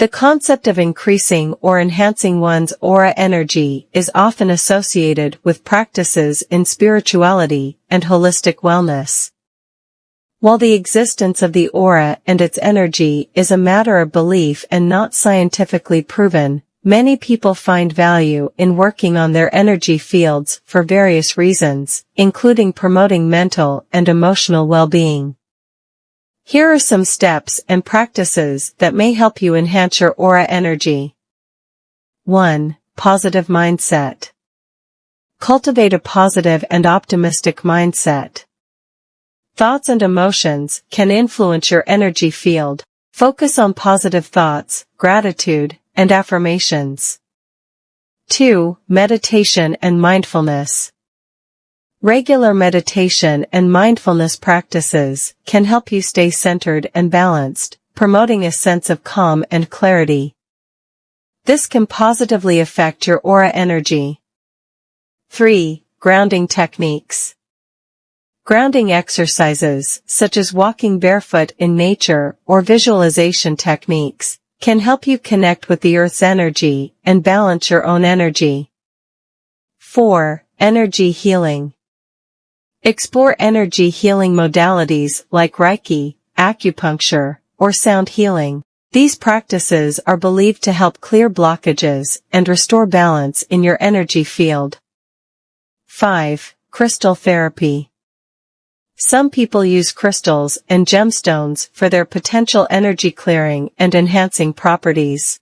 The concept of increasing or enhancing one's aura energy is often associated with practices in spirituality and holistic wellness. While the existence of the aura and its energy is a matter of belief and not scientifically proven, many people find value in working on their energy fields for various reasons, including promoting mental and emotional well-being. Here are some steps and practices that may help you enhance your aura energy. 1. Positive mindset. Cultivate a positive and optimistic mindset. Thoughts and emotions can influence your energy field. Focus on positive thoughts, gratitude, and affirmations. 2. Meditation and mindfulness. Regular meditation and mindfulness practices can help you stay centered and balanced, promoting a sense of calm and clarity. This can positively affect your aura energy. 3. Grounding techniques. Grounding exercises, such as walking barefoot in nature or visualization techniques, can help you connect with the Earth's energy and balance your own energy. 4. Energy healing. Explore energy healing modalities like Reiki, acupuncture, or sound healing. These practices are believed to help clear blockages and restore balance in your energy field. 5. Crystal therapy. Some people use crystals and gemstones for their potential energy clearing and enhancing properties.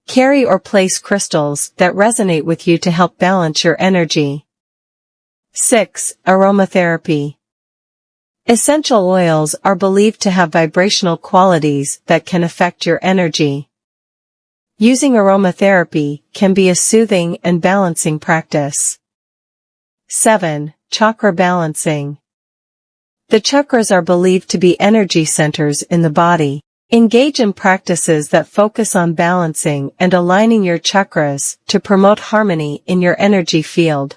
Carry or place crystals that resonate with you to help balance your energy. 6. Aromatherapy. Essential oils are believed to have vibrational qualities that can affect your energy. Using aromatherapy can be a soothing and balancing practice. 7. Chakra balancing. The chakras are believed to be energy centers in the body. Engage in practices that focus on balancing and aligning your chakras to promote harmony in your energy field.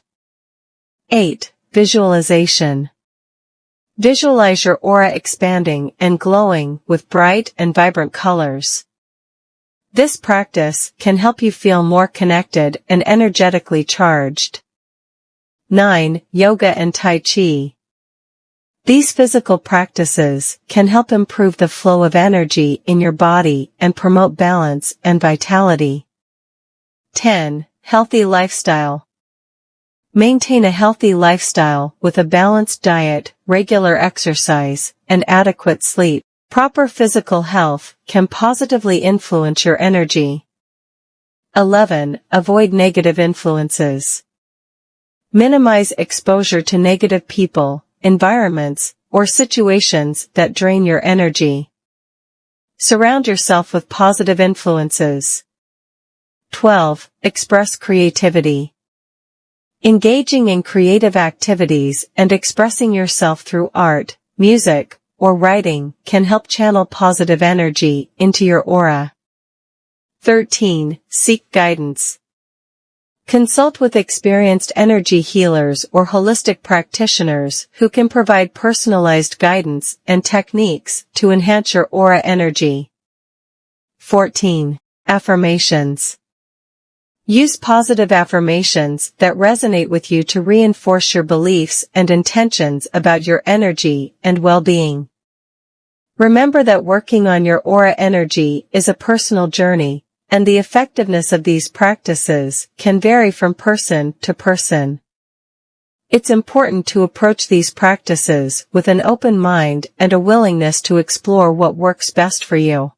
8. Visualization. Visualize your aura expanding and glowing with bright and vibrant colors. This practice can help you feel more connected and energetically charged. 9. Yoga and Tai Chi. These physical practices can help improve the flow of energy in your body and promote balance and vitality. 10. Healthy lifestyle. Maintain a healthy lifestyle with a balanced diet, regular exercise, and adequate sleep. Proper physical health can positively influence your energy. 11. Avoid negative influences. Minimize exposure to negative people, environments, or situations that drain your energy. Surround yourself with positive influences. 12. Express creativity. Engaging in creative activities and expressing yourself through art, music, or writing can help channel positive energy into your aura. 13. Seek guidance. Consult with experienced energy healers or holistic practitioners who can provide personalized guidance and techniques to enhance your aura energy. 14. Affirmations. Use positive affirmations that resonate with you to reinforce your beliefs and intentions about your energy and well-being. Remember that working on your aura energy is a personal journey, and the effectiveness of these practices can vary from person to person. It's important to approach these practices with an open mind and a willingness to explore what works best for you.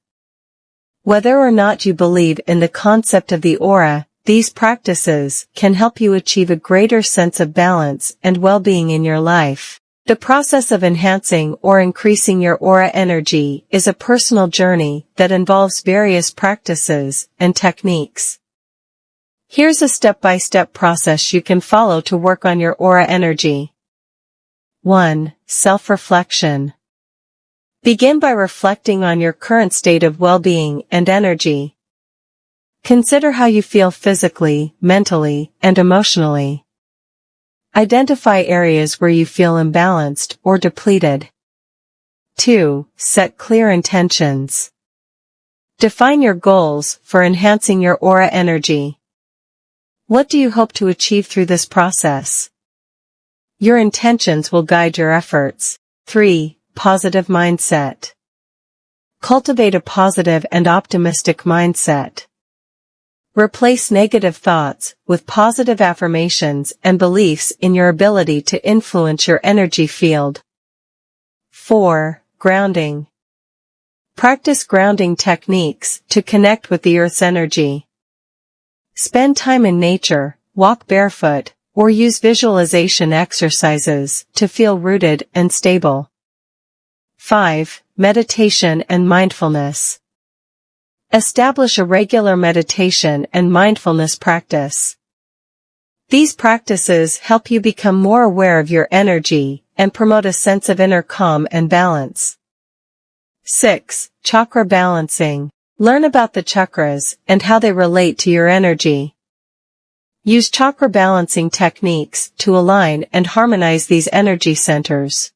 Whether or not you believe in the concept of the aura, these practices can help you achieve a greater sense of balance and well-being in your life. The process of enhancing or increasing your aura energy is a personal journey that involves various practices and techniques. Here's a step-by-step process you can follow to work on your aura energy. 1. Self-reflection. Begin by reflecting on your current state of well-being and energy. Consider how you feel physically, mentally, and emotionally. Identify areas where you feel imbalanced or depleted. 2. Set clear intentions. Define your goals for enhancing your aura energy. What do you hope to achieve through this process? Your intentions will guide your efforts. 3. Positive mindset. Cultivate a positive and optimistic mindset. Replace negative thoughts with positive affirmations and beliefs in your ability to influence your energy field. 4. Grounding. Practice grounding techniques to connect with the Earth's energy. Spend time in nature, walk barefoot, or use visualization exercises to feel rooted and stable. 5. Meditation and mindfulness. Establish a regular meditation and mindfulness practice. These practices help you become more aware of your energy and promote a sense of inner calm and balance. 6. Chakra balancing. Learn about the chakras and how they relate to your energy. Use chakra balancing techniques to align and harmonize these energy centers.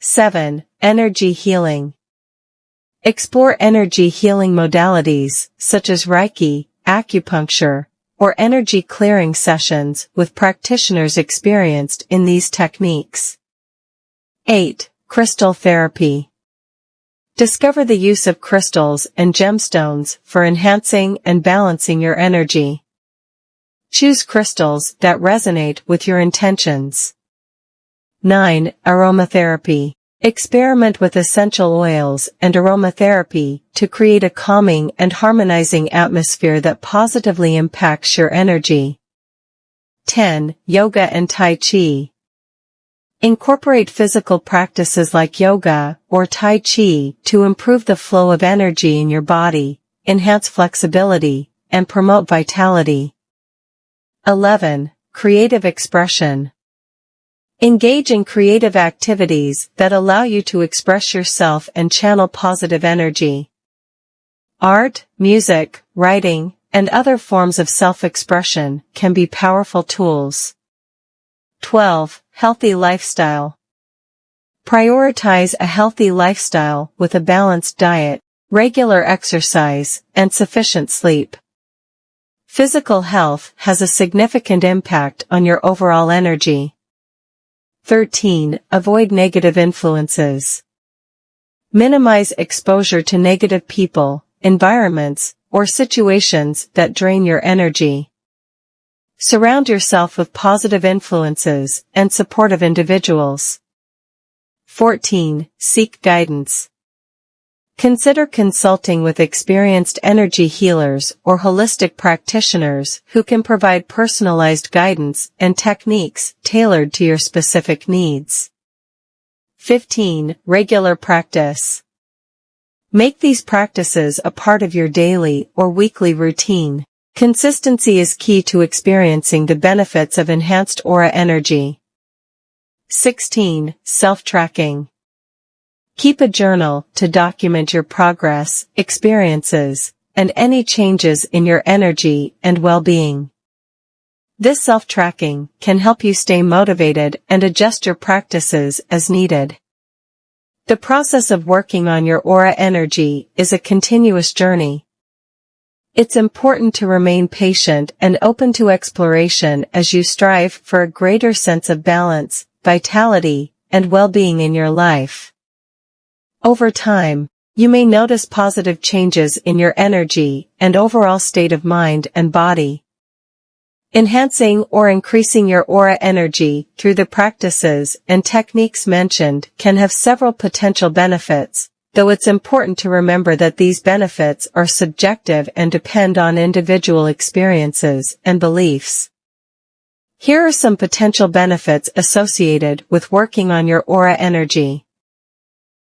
7. Energy healing. Explore energy healing modalities such as Reiki, acupuncture, or energy clearing sessions with practitioners experienced in these techniques. 8. Crystal therapy. Discover the use of crystals and gemstones for enhancing and balancing your energy. Choose crystals that resonate with your intentions. 9. Aromatherapy. Experiment with essential oils and aromatherapy to create a calming and harmonizing atmosphere that positively impacts your energy. 10. Yoga and Tai Chi. Incorporate physical practices like yoga or Tai Chi to improve the flow of energy in your body, enhance flexibility, and promote vitality. 11. Creative expression. Engage in creative activities that allow you to express yourself and channel positive energy. Art, music, writing, and other forms of self-expression can be powerful tools. 12. Healthy lifestyle. Prioritize a healthy lifestyle with a balanced diet, regular exercise, and sufficient sleep. Physical health has a significant impact on your overall energy. 13. Avoid negative influences. Minimize exposure to negative people, environments, or situations that drain your energy. Surround yourself with positive influences and supportive individuals. 14. Seek guidance. Consider consulting with experienced energy healers or holistic practitioners who can provide personalized guidance and techniques tailored to your specific needs. 15. Regular practice. Make these practices a part of your daily or weekly routine. Consistency is key to experiencing the benefits of enhanced aura energy. 16. Self-tracking. Keep a journal to document your progress, experiences, and any changes in your energy and well-being. This self-tracking can help you stay motivated and adjust your practices as needed. The process of working on your aura energy is a continuous journey. It's important to remain patient and open to exploration as you strive for a greater sense of balance, vitality, and well-being in your life. Over time, you may notice positive changes in your energy and overall state of mind and body. Enhancing or increasing your aura energy through the practices and techniques mentioned can have several potential benefits, though it's important to remember that these benefits are subjective and depend on individual experiences and beliefs. Here are some potential benefits associated with working on your aura energy.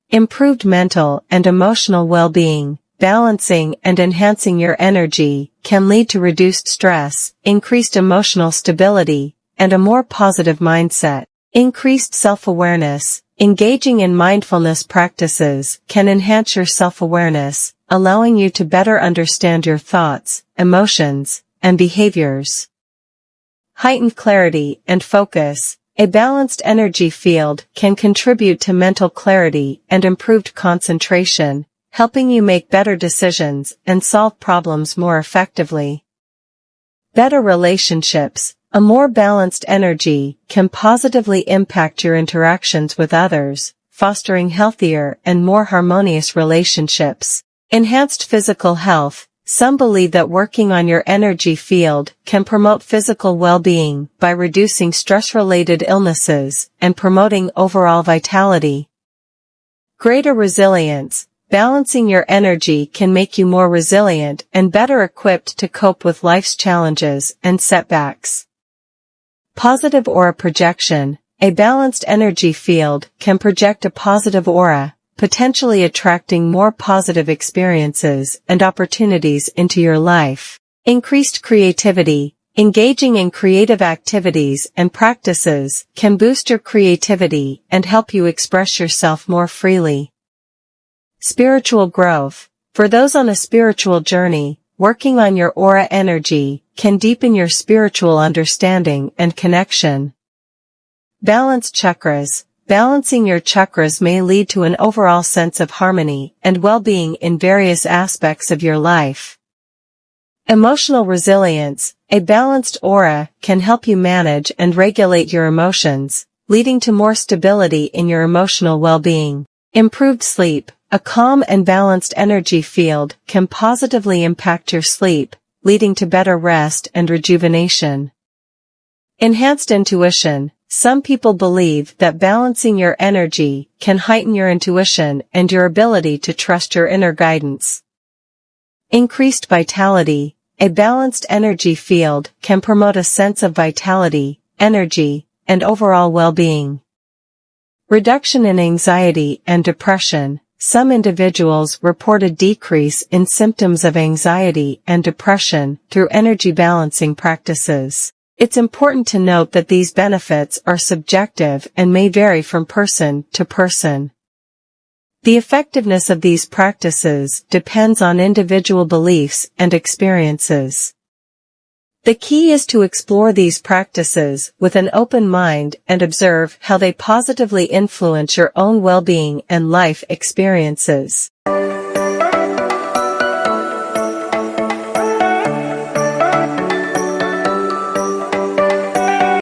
Improved mental and emotional well-being. Balancing and enhancing your energy can lead to reduced stress, increased emotional stability, and a more positive mindset. Increased self-awareness. Engaging in mindfulness practices can enhance your self-awareness, allowing you to better understand your thoughts, emotions, and behaviors. Heightened clarity and focus. A balanced energy field can contribute to mental clarity and improved concentration, helping you make better decisions and solve problems more effectively. Better relationships. A more balanced energy can positively impact your interactions with others, fostering healthier and more harmonious relationships. Enhanced physical health. Some believe that working on your energy field can promote physical well-being by reducing stress-related illnesses and promoting overall vitality. Greater resilience. Balancing your energy can make you more resilient and better equipped to cope with life's challenges and setbacks. Positive aura projection. A balanced energy field can project a positive aura, potentially attracting more positive experiences and opportunities into your life. Increased creativity. Engaging in creative activities and practices can boost your creativity and help you express yourself more freely. Spiritual growth. For those on a spiritual journey, working on your aura energy can deepen your spiritual understanding and connection. Balanced chakras. Balancing your chakras may lead to an overall sense of harmony and well-being in various aspects of your life. Emotional resilience. A balanced aura can help you manage and regulate your emotions, leading to more stability in your emotional well-being. Improved sleep. A calm and balanced energy field can positively impact your sleep, leading to better rest and rejuvenation. Enhanced intuition. Some people believe that balancing your energy can heighten your intuition and your ability to trust your inner guidance. Increased vitality. A balanced energy field can promote a sense of vitality, energy, and overall well-being. Reduction in anxiety and depression. Some individuals report a decrease in symptoms of anxiety and depression through energy balancing practices. It's important to note that these benefits are subjective and may vary from person to person. The effectiveness of these practices depends on individual beliefs and experiences. The key is to explore these practices with an open mind and observe how they positively influence your own well-being and life experiences.